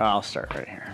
I'll start right here.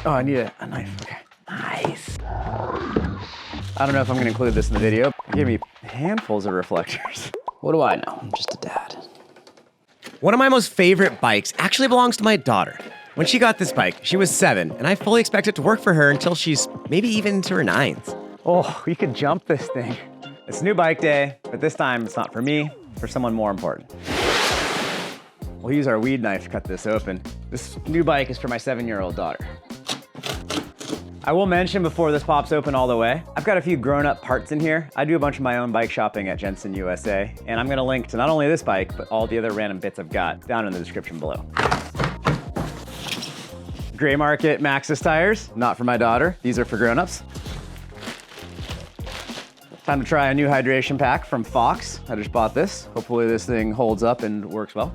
Oh, I need a knife. Okay. Nice. I don't know if I'm gonna include this in the video. It gave me handfuls of reflectors. What do I know? I'm just a dad. One of my most favorite bikes actually belongs to my daughter. When she got this bike, she was 7, and I fully expect it to work for her until she's maybe even into her 9s. Oh, you could jump this thing. It's new bike day, but this time it's not for me, it's for someone more important. We'll use our weed knife to cut this open. This new bike is for my 7-year-old daughter. I will mention before this pops open all the way, I've got a few grown-up parts in here. I do a bunch of my own bike shopping at Jensen USA, and I'm gonna link to not only this bike, but all the other random bits I've got down in the description below. Gray Market Maxxis tires, not for my daughter. These are for grown-ups. Time to try a new hydration pack from Fox. I just bought this. Hopefully this thing holds up and works well.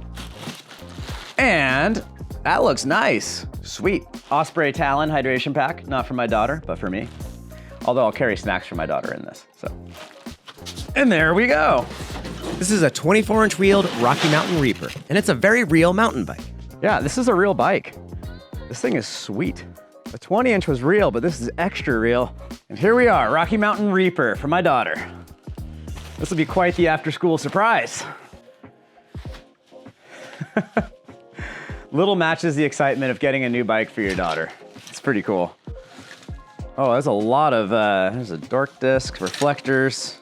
And that looks nice. Sweet. Osprey Talon hydration pack, not for my daughter, but for me. Although I'll carry snacks for my daughter in this, so. And there we go. This is a 24-inch wheeled Rocky Mountain Reaper, and it's a very real mountain bike. Yeah, this is a real bike. This thing is sweet. The 20-inch was real, but this is extra real. And here we are, Rocky Mountain Reaper for my daughter. This will be quite the after-school surprise. Little matches the excitement of getting a new bike for your daughter. It's pretty cool. Oh, there's a lot of, there's a dork disc, reflectors.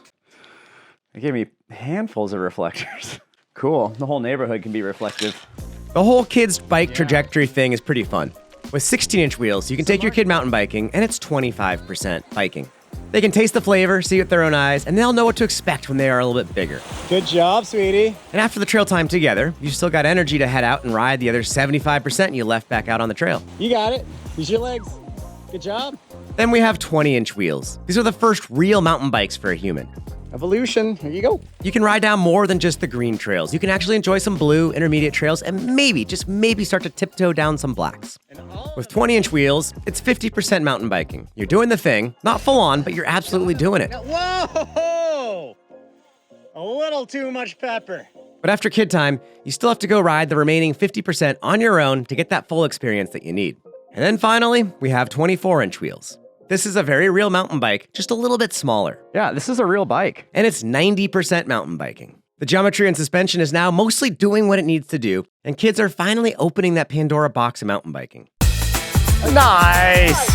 They gave me handfuls of reflectors. Cool, the whole neighborhood can be reflective. The whole kid's bike trajectory thing is pretty fun. With 16-inch wheels, you can take your kid mountain biking, and it's 25% biking. They can taste the flavor, see it with their own eyes, and they'll know what to expect when they are a little bit bigger. Good job, sweetie. And after the trail time together, you've still got energy to head out and ride the other 75% you left back out on the trail. You got it. Use your legs. Good job. Then we have 20-inch wheels. These are the first real mountain bikes for a human. Evolution. Here you go. You can ride down more than just the green trails. You can actually enjoy some blue, intermediate trails, and maybe, just maybe, start to tiptoe down some blacks. With 20-inch wheels, it's 50% mountain biking. You're doing the thing, not full on, but you're absolutely doing it. Whoa! A little too much pepper. But after kid time, you still have to go ride the remaining 50% on your own to get that full experience that you need. And then finally, we have 24-inch wheels. This is a very real mountain bike, just a little bit smaller. Yeah, this is a real bike. And it's 90% mountain biking. The geometry and suspension is now mostly doing what it needs to do, and kids are finally opening that Pandora box of mountain biking. Nice!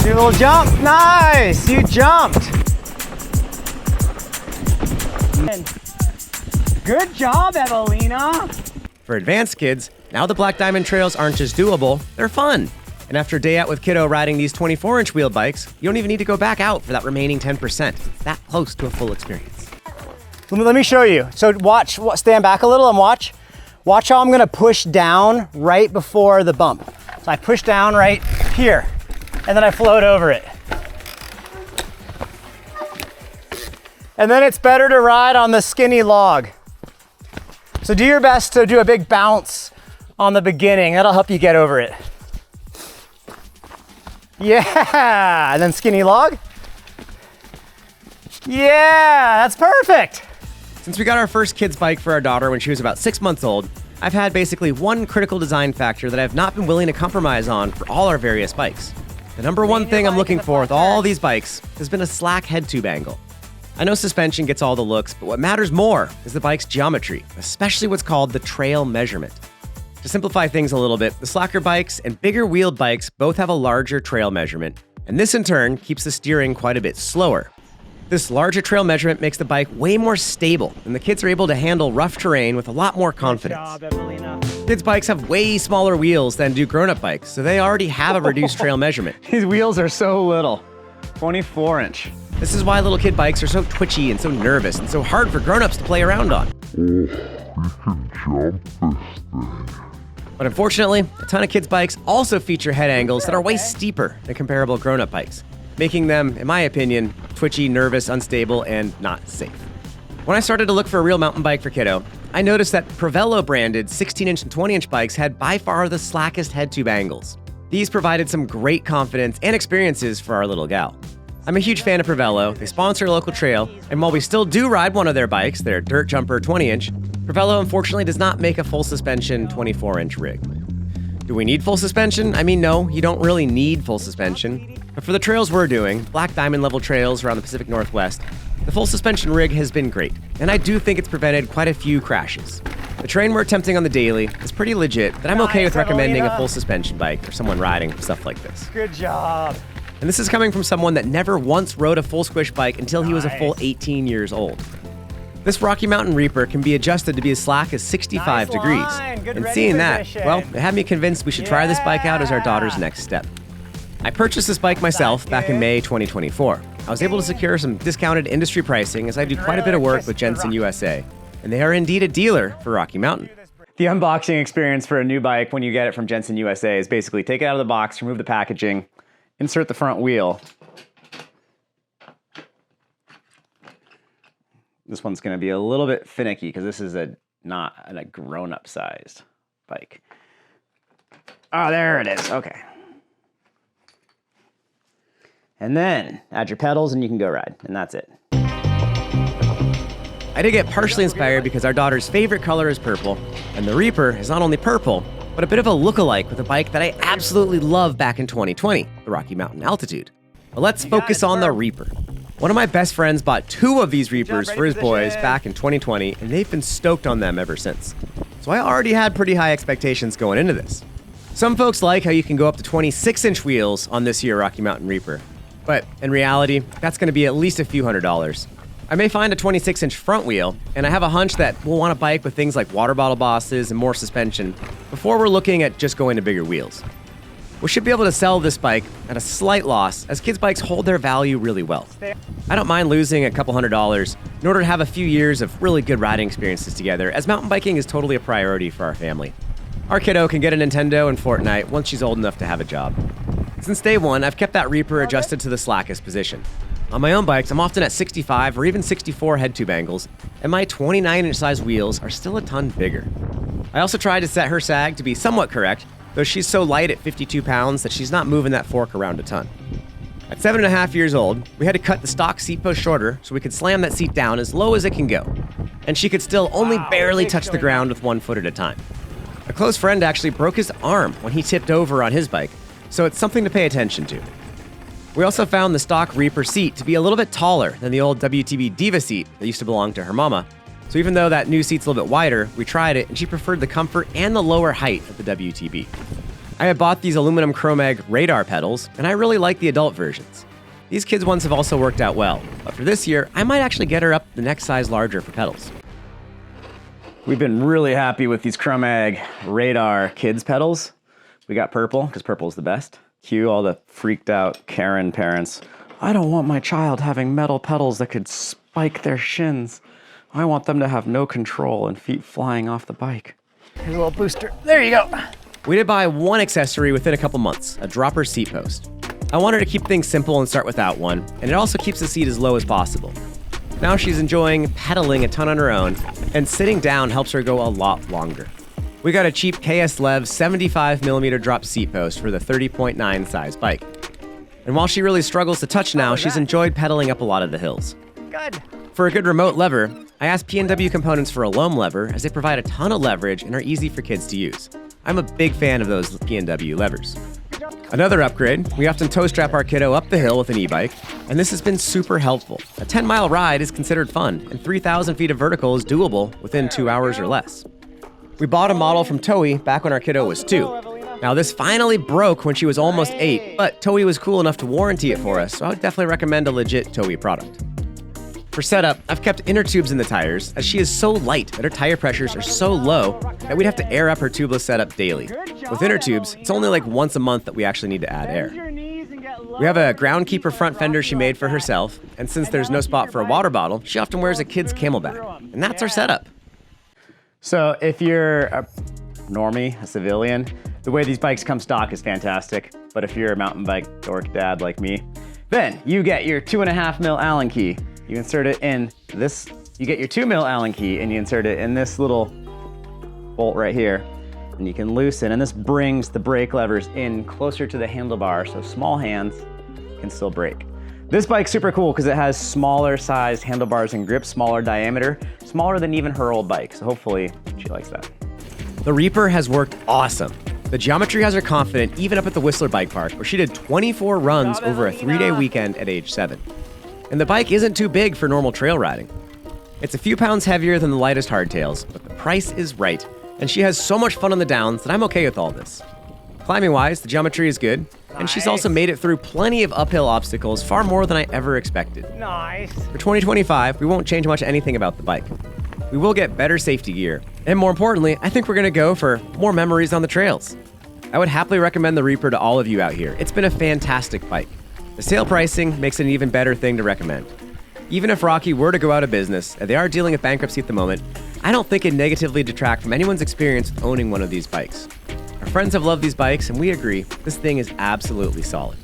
Do a little jump. Nice! You jumped! Good job, Evelina! For advanced kids, now the Black Diamond trails aren't just doable, they're fun. And after a day out with kiddo riding these 24-inch wheel bikes, you don't even need to go back out for that remaining 10%. It's that close to a full experience. Let me show you. So watch, stand back a little and watch. Watch how I'm gonna push down right before the bump. So I push down right here, and then I float over it. And then it's better to ride on the skinny log. So do your best to do a big bounce on the beginning. That'll help you get over it. Yeah, and then skinny log. Yeah, that's perfect. Since we got our first kid's bike for our daughter when she was about 6 months old, I've had basically one critical design factor that I've not been willing to compromise on for all our various bikes. The number one thing I'm looking for with all these bikes has been a slack head tube angle. I know suspension gets all the looks, but what matters more is the bike's geometry, especially what's called the trail measurement. To simplify things a little bit, the slacker bikes and bigger wheeled bikes both have a larger trail measurement, and this in turn keeps the steering quite a bit slower. This larger trail measurement makes the bike way more stable, and the kids are able to handle rough terrain with a lot more confidence. Good job, Evelina. Kids' bikes have way smaller wheels than do grown-up bikes, so they already have a reduced trail measurement. These wheels are so little. 24-inch. This is why little kid bikes are so twitchy and so nervous and so hard for grown-ups to play around on. You can jump this thing. But unfortunately, a ton of kids' bikes also feature head angles that are way steeper than comparable grown-up bikes, making them, in my opinion, twitchy, nervous, unstable, and not safe. When I started to look for a real mountain bike for kiddo, I noticed that Prevelo branded 16-inch and 20-inch bikes had by far the slackest head tube angles. These provided some great confidence and experiences for our little gal. I'm a huge fan of Prevelo. They sponsor a local trail, and while we still do ride one of their bikes, their Dirt Jumper 20-inch, Prevelo unfortunately does not make a full suspension 24-inch rig. Do we need full suspension? I mean, no, you don't really need full suspension. But for the trails we're doing, Black Diamond level trails around the Pacific Northwest, the full suspension rig has been great, and I do think it's prevented quite a few crashes. The terrain we're attempting on the daily is pretty legit, but I'm okay with recommending a full suspension bike for someone riding stuff like this. Good job. And this is coming from someone that never once rode a full squish bike until he was a full 18 years old. This Rocky Mountain Reaper can be adjusted to be as slack as 65 degrees. And seeing that, well, it had me convinced we should try this bike out as our daughter's next step. I purchased this bike myself back in May 2024. I was able to secure some discounted industry pricing as I do quite a bit of work with Jensen USA, and they are indeed a dealer for Rocky Mountain. The unboxing experience for a new bike when you get it from Jensen USA is basically take it out of the box, remove the packaging, insert the front wheel. This one's going to be a little bit finicky because this is not a grown-up sized bike. Oh, there it is. Okay. And then add your pedals and you can go ride, and that's it. I did get partially inspired because our daughter's favorite color is purple, and the Reaper is not only purple, but a bit of a look-alike with a bike that I absolutely loved back in 2020, the Rocky Mountain Altitude. But let's focus on the Reaper. One of my best friends bought 2 of these Reapers for his boys back in 2020, and they've been stoked on them ever since. So I already had pretty high expectations going into this. Some folks like how you can go up to 26-inch wheels on this year Rocky Mountain Reaper, but in reality, that's going to be at least a few $100s. I may find a 26-inch front wheel, and I have a hunch that we'll want a bike with things like water bottle bosses and more suspension before we're looking at just going to bigger wheels. We should be able to sell this bike at a slight loss, as kids' bikes hold their value really well. I don't mind losing a couple $100s in order to have a few years of really good riding experiences together, as mountain biking is totally a priority for our family. Our kiddo can get a Nintendo and Fortnite once she's old enough to have a job. Since day one, I've kept that Reaper adjusted to the slackest position. On my own bikes, I'm often at 65 or even 64 head tube angles, and my 29-inch size wheels are still a ton bigger. I also tried to set her sag to be somewhat correct, though she's so light at 52 pounds that she's not moving that fork around a ton. At 7.5 years old, we had to cut the stock seat post shorter so we could slam that seat down as low as it can go, and she could still only barely touch the ground with 1 foot at a time. A close friend actually broke his arm when he tipped over on his bike, so it's something to pay attention to. We also found the stock Reaper seat to be a little bit taller than the old WTB Diva seat that used to belong to her mama. So even though that new seat's a little bit wider, we tried it and she preferred the comfort and the lower height of the WTB. I had bought these aluminum Chromag radar pedals, and I really like the adult versions. These kids ones have also worked out well, but for this year, I might actually get her up the next size larger for pedals. We've been really happy with these Chromag radar kids pedals. We got purple, because purple is the best. Cue all the freaked out Karen parents. I don't want my child having metal pedals that could spike their shins. I want them to have no control and feet flying off the bike. Here's a little booster. There you go. We did buy one accessory within a couple months, a dropper seat post. I wanted to keep things simple and start without one, and it also keeps the seat as low as possible. Now she's enjoying pedaling a ton on her own, and sitting down helps her go a lot longer. We got a cheap KS Lev 75mm drop seat post for the 30.9 size bike. And while she really struggles to touch now, she's enjoyed pedaling up a lot of the hills. Good. For a good remote lever, I asked P&W Components for a loam lever, as they provide a ton of leverage and are easy for kids to use. I'm a big fan of those P&W levers. Another upgrade, we often tow strap our kiddo up the hill with an e-bike, and this has been super helpful. A 10-mile ride is considered fun, and 3,000 feet of vertical is doable within 2 hours or less. We bought a model from Toei back when our kiddo was 2. Now this finally broke when she was almost 8, but Toei was cool enough to warranty it for us, so I would definitely recommend a legit Toei product. For setup, I've kept inner tubes in the tires, as she is so light that her tire pressures are so low that we'd have to air up her tubeless setup daily. With inner tubes, it's only like once a month that we actually need to add air. We have a groundkeeper front fender she made for herself, and since there's no spot for a water bottle, she often wears a kid's camelback. And that's our setup. So if you're a normie, a civilian, the way these bikes come stock is fantastic. But if you're a mountain bike dork dad like me, then you get your 2.5 mil Allen key. You insert it in this, you get your 2 mil Allen key and you insert it in this little bolt right here. And you can loosen, and this brings the brake levers in closer to the handlebar so small hands can still brake. This bike's super cool because it has smaller sized handlebars and grips, smaller diameter, smaller than even her old bike. So hopefully she likes that. The Reaper has worked awesome. The geometry has her confident even up at the Whistler Bike Park, where she did 24 runs over a 3-day weekend at age 7. And the bike isn't too big for normal trail riding. It's a few pounds heavier than the lightest hardtails, but the price is right, and she has so much fun on the downs that I'm okay with all this. Climbing-wise, the geometry is good, and she's also made it through plenty of uphill obstacles, far more than I ever expected. Nice. For 2025, we won't change much anything about the bike. We will get better safety gear, and more importantly, I think we're gonna go for more memories on the trails. I would happily recommend the Reaper to all of you out here. It's been a fantastic bike. The sale pricing makes it an even better thing to recommend. Even if Rocky were to go out of business, and they are dealing with bankruptcy at the moment, I don't think it'd negatively detract from anyone's experience with owning one of these bikes. Our friends have loved these bikes, and we agree, this thing is absolutely solid.